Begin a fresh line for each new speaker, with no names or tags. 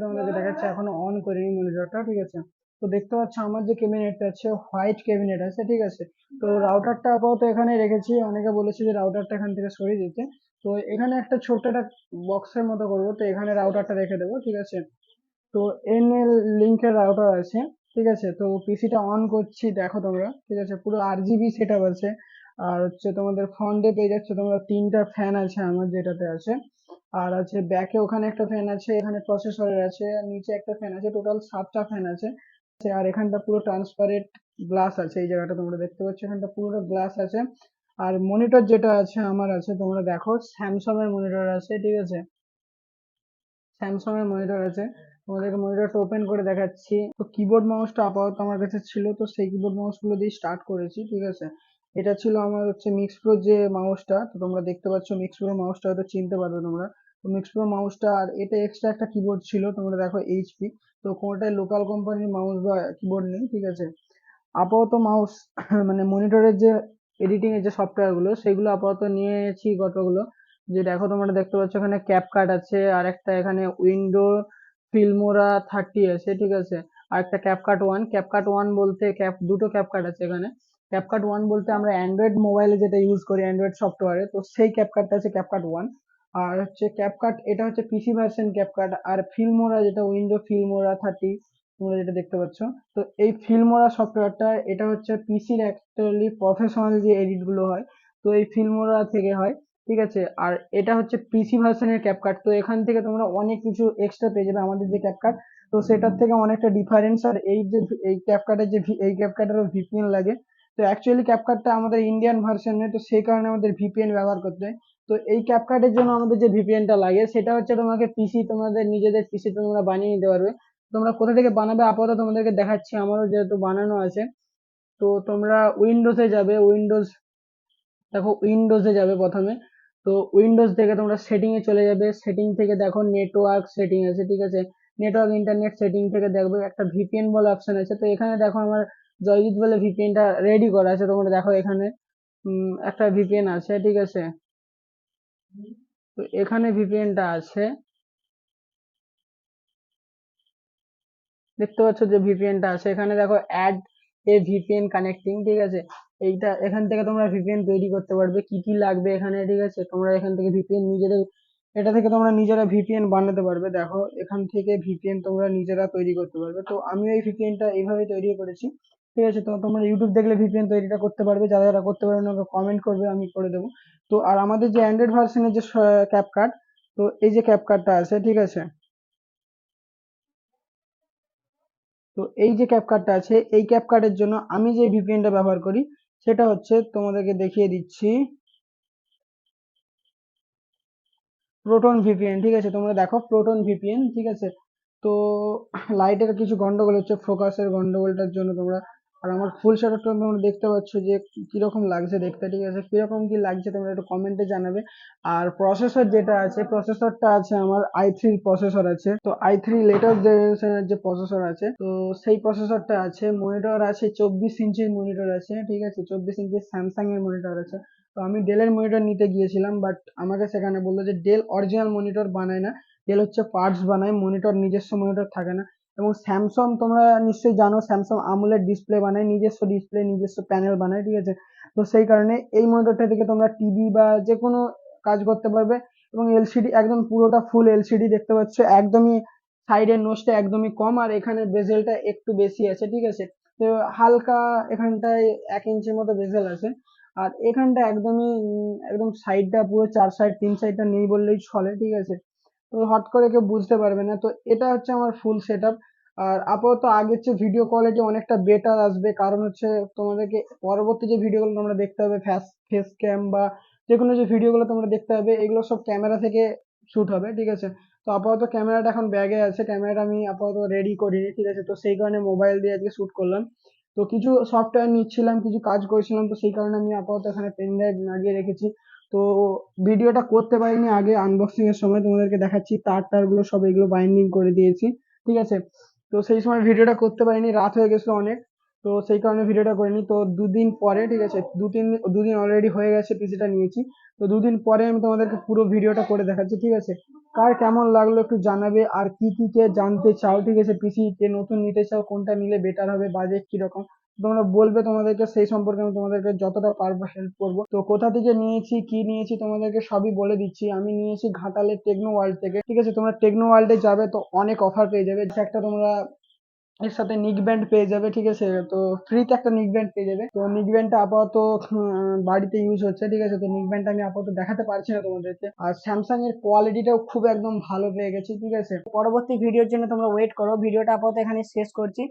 তোমাদেরকে দেখাচ্ছি, এখনো অন করিনি মনিটরটা, ঠিক আছে। তো দেখতে পাচ্ছ আমার যে ক্যাবিনেটটা আছে হোয়াইট ক্যাবিনেট আছে, ঠিক আছে। তো রাউটারটা আপাতত এখানে রেখেছি, অনেকে বলেছে যে রাউটারটা এখান থেকে সরিয়ে দিতে। তো এখানে একটা ছোট্ট একটা বক্সের মতো করবো, তো এখানে রাউটারটা রেখে দেবো, ঠিক আছে। তো এনএল লিঙ্কের রাউটার আছে, ঠিক আছে। তো পিসিটা অন করছি, দেখো তোমরা, ঠিক আছে। পুরো RGB সেট আপ আছে। আর হচ্ছে তোমাদের ফ্রন্টে পেয়ে যাচ্ছে তোমরা 3টা ফ্যান আছে আমার যেটাতে আছে। আর আছে ব্যাকে ওখানে একটা ফ্যান আছে, এখানে প্রসেসরের আছে, আর নিচে একটা ফ্যান আছে, টোটাল 7টা ফ্যান আছে। আর এখানটা পুরো ট্রান্সপারেন্ট গ্লাস আছে, এই জায়গাটা তোমরা দেখতে পাচ্ছ, এখানটা পুরো গ্লাস আছে। আর মনিটর যেটা আছে আমার আছে, তোমরা দেখো স্যামসাং এর মনিটর আছে, ঠিক আছে। স্যামসাং এর মনিটর আছে, তোমাদেরকে মনিটরটা ওপেন করে দেখাচ্ছি। তো কিবোর্ড মাউসটা আপাতত আমার কাছে ছিল, তো সেই কিবোর্ড মাউস গুলো দিয়ে স্টার্ট করেছি, ঠিক আছে। এটা ছিল আমার হচ্ছে মিক্স প্রো যে মাউসটা, তো তোমরা দেখতে পাচ্ছ মিক্স প্রো মাউসটা হয়তো চিনতে পারবে তোমরা। তো মিক্স প্রো মাউসটা, আর এটা এক্সট্রা একটা কিবোর্ড ছিল, তোমরা দেখো এইচপি। তো কোনোটাই লোকাল কোম্পানির মাউস বা কিবোর্ড নেই, ঠিক আছে। আপাতত মাউস মানে মনিটরের যে এডিটিং এর যে সফটওয়্যার গুলো সেগুলো আপাতত নিয়েছি কতগুলো। যে দেখো তোমরা দেখতে পাচ্ছ এখানে ক্যাপকাট আছে, আর একটা এখানে উইন্ডো ফিল্মোরা 30 আছে, ঠিক আছে। আর একটা ক্যাপকাট ওয়ান বলতে দুটো ক্যাপকাট আছে এখানে। ক্যাপকাট 1 বলতে আমরা অ্যান্ড্রয়েড মোবাইলে যেটা ইউজ করি অ্যান্ড্রয়েড সফটওয়্যারে, তো সেই ক্যাপকাটটা আছে ক্যাপকাট 1। আর হচ্ছে ক্যাপকাট, এটা হচ্ছে পিসি ভার্সন ক্যাপকাট। আর ফিল্মোরা যেটা উইন্ডো ফিল্মোরা 30, তোমরা যেটা দেখতে পাচ্ছ। তো এই ফিল্মোরা সফটওয়্যারটা, এটা হচ্ছে পিসির অ্যাকচুয়ালি প্রফেশনাল যে এডিট গুলো হয়, তো এই ফিল্মোরা থেকে হয়, ঠিক আছে। আর এটা হচ্ছে পিসি ভার্সনের ক্যাপকাট, তো এখান থেকে তোমরা অনেক কিছু এক্সট্রা পেয়ে যাবে আমাদের যে ক্যাপকাট, তো সেটার থেকে অনেকটা ডিফারেন্স। আর এই যে এই ক্যাপকাটের যে এই ক্যাপকাটেরও ভিপিএন লাগে। তো অ্যাকচুয়ালি ক্যাপকাটটা আমাদের ইন্ডিয়ান ভার্সন নেই, তো সেই কারণে আমাদের ভিপিএন ব্যবহার করতে হয়। তো এই ক্যাপকাটের জন্য আমাদের যে ভিপিএনটা লাগে সেটা হচ্ছে তোমাকে তোমাদের নিজেদের পিসি তোমরা বানিয়ে নিতে পারবে। তোমরা কোথা থেকে বানাবে আপাতত তোমাদেরকে দেখাচ্ছি, আমারও যেহেতু বানানো আছে। তো তোমরা উইন্ডোজে যাবে, উইন্ডোজে যাবে প্রথমে। তো উইন্ডোজ থেকে তোমরা সেটিং এ চলে যাবে, সেটিং থেকে দেখো নেটওয়ার্ক সেটিং আছে, ঠিক আছে। নেটওয়ার্ক ইন্টারনেট সেটিং থেকে দেখবে একটা ভিপিএন বলে অপশন আছে, তো এখানে দেখো আমার জয়জিৎ বলে ভিপিএনটা রেডি করা আছে, তোমরা দেখো এখানে একটা ভিপিএন আছে, ঠিক আছে। তো এখানে ভিপিএনটা আছে, দেখতে পাচ্ছ যে ভিপিএনটা আছে এখানে, দেখো অ্যাড এ ভিপিএন কানেক্টিং, ঠিক আছে। এইটা এখান থেকে তোমরা ভিপিএন তৈরি করতে পারবে, কি কি লাগবে এখানে, ঠিক আছে। তোমরা এখান থেকে ভিপিএন নিজেদের, এটা থেকে তোমরা নিজেরা ভিপিএন বানাতে পারবে, দেখো এখান থেকে ভিপিএন তোমরা নিজেরা তৈরি করতে পারবে। তো আমি এই ভিপিএনটা এইভাবে তৈরি করেছি, ঠিক আছে। তো তোমরা ইউটিউব দেখলে ভিপিএন তৈরিটা করতে পারবে, যারা যারা করতে পারবে না কমেন্ট করবে, আমি করে দেবো। তো আর আমাদের যে অ্যান্ড্রয়েড ভার্সনের যে ক্যাপকাট, তো এই যে ক্যাপকাটটা আছে, ঠিক আছে। তো এই যে ক্যাপকাটটা আছে, এই ক্যাপকাটের জন্য আমি যে ভিপিএনটা ব্যবহার করি সেটা হচ্ছে, তোমাদেরকে দেখিয়ে দিচ্ছি, প্রোটন ভিপিএন, ঠিক আছে। তোমরা দেখো প্রোটন ভিপিএন, ঠিক আছে। তো লাইটের কিছু গন্ডগোল হচ্ছে, ফোকাসের গন্ডগোলটার জন্য তোমরা, আর আমার ফুল সেটআপটা তোমরা দেখতে পাচ্ছ যে কিরকম লাগছে দেখতে, ঠিক আছে। কিরকম কি লাগছে তোমরা একটু কমেন্টে জানাবে। আর প্রসেসর যেটা আছে, প্রসেসরটা আছে আমার i3 প্রসেসর আছে, তো i3 লেটেস্ট জেনারেশনের যে প্রসেসর আছে, তো সেই প্রসেসরটা আছে। মনিটর আছে 24 ইঞ্চির মনিটর আছে, ঠিক আছে। 24 ইঞ্চির স্যামসাং এর মনিটর আছে। তো আমি ডেলের মনিটর নিতে গিয়েছিলাম, বাট আমাকে সেখানে বললো যে ডেল অরিজিনাল মনিটর বানায় না, ডেল হচ্ছে পার্টস বানায়, মনিটর নিজস্ব মনিটর থাকে না। এবং স্যামসাং তোমরা নিশ্চয়ই জানো স্যামসাং আমুলের ডিসপ্লে বানায়, নিজস্ব ডিসপ্লে নিজস্ব প্যানেল বানায়, ঠিক আছে। তো সেই কারণে এই মনিটরটা থেকে তোমরা টিভি বা যে কোনো কাজ করতে পারবে। এবং এলসিডি একদম পুরোটা ফুল এলসিডি দেখতে পাচ্ছ, একদমই সাইডের নোচটা একদমই কম, আর এখানে বেজেলটা একটু বেশি আছে, ঠিক আছে। তো হালকা এখানটায় 1 ইঞ্চির মতো বেজেল আছে। আর এখানটা একদমই একদম সাইডটা পুরো 4 সাইড 3 সাইডটা নেই বললেই চলে, ঠিক আছে। তো হট করে কেউ বুঝতে পারবে না। তো এটা হচ্ছে আমার ফুল সেটআপ। আর আপাতত আগের চেয়ে ভিডিও কোয়ালিটি অনেকটা বেটার আসবে, কারণ হচ্ছে তোমাদেরকে পরবর্তী যে ভিডিওগুলো তোমরা দেখতে হবে, ফেস ক্যাম বা যে কোনো যে ভিডিওগুলো তোমরা দেখতে হবে, এগুলো সব ক্যামেরা থেকে শুট হবে, ঠিক আছে। তো আপাতত ক্যামেরাটা এখন ব্যাগে আছে, ক্যামেরাটা আমি আপাতত রেডি করিনি, ঠিক আছে। তো সেই কারণে মোবাইল দিয়ে আজকে শুট করলাম। তো কিছু সফটওয়্যার নিচ্ছিলাম, কিছু কাজ করেছিলাম, তো সেই কারণে আমি আপাতত এখানে পেন ড্রাইভ লাগিয়ে রেখেছি। তো ভিডিওটা করতে পারিনি আগে, আনবক্সিং এর সময় তোমাদেরকে দেখাচ্ছি, তার গুলো সব এগুলো বাইন্ডিং করে দিয়েছি, ঠিক আছে। তো সেই সময় ভিডিওটা করতে পারিনি, রাত হয়ে গেছিল অনেক, তো সেই কারণে ভিডিওটা করিনি। তো দুদিন পরে, ঠিক আছে, দুদিন অলরেডি হয়ে গেছে পিসিটা নিয়েছি। তো 2 দিন পরে আমি তোমাদেরকে পুরো ভিডিওটা করে দেখাচ্ছি, ঠিক আছে? কার কেমন লাগলো একটু জানাবে, আর কি কি কে জানতে চাও, ঠিক আছে? পিসি কে নতুন নিতে চাও, কোনটা নিলে বেটার হবে, বাজেট কিরকম তোমরা বলবে, তোমাদেরকে সেই সম্পর্কে আমি তোমাদেরকে যতটা পারবো হেল্প করবো। তো কোথা থেকে নিয়েছি কি নিয়েছি তোমাদেরকে সবই বলে দিচ্ছি। আমি নিয়েছি ঘাটালের টেকনো ওয়ার্ল্ড থেকে, ঠিক আছে? তোমরা টেকনো ওয়ার্ল্ডে যাবে তো অনেক অফার পেয়ে যাবে। একটা তোমরা এর সাথে নিক ব্যান্ড পেয়ে যাবে, ঠিক আছে? তো ফ্রিতে একটা নিক ব্যান্ড পেয়ে যাবে। তো নিক ব্যান্ডটা আপাতত বাড়িতে ইউজ হচ্ছে, ঠিক আছে? তো নিক ব্যান্ডটা আমি আপাতত দেখাতে পারছি না তোমাদেরকে। আর স্যামসাং এর কোয়ালিটিটাও খুব একদম ভালো পেয়ে গেছি, ঠিক আছে? পরবর্তী ভিডিওর জন্য তোমরা ওয়েট করো, ভিডিওটা আপাতত এখানে শেষ করছি।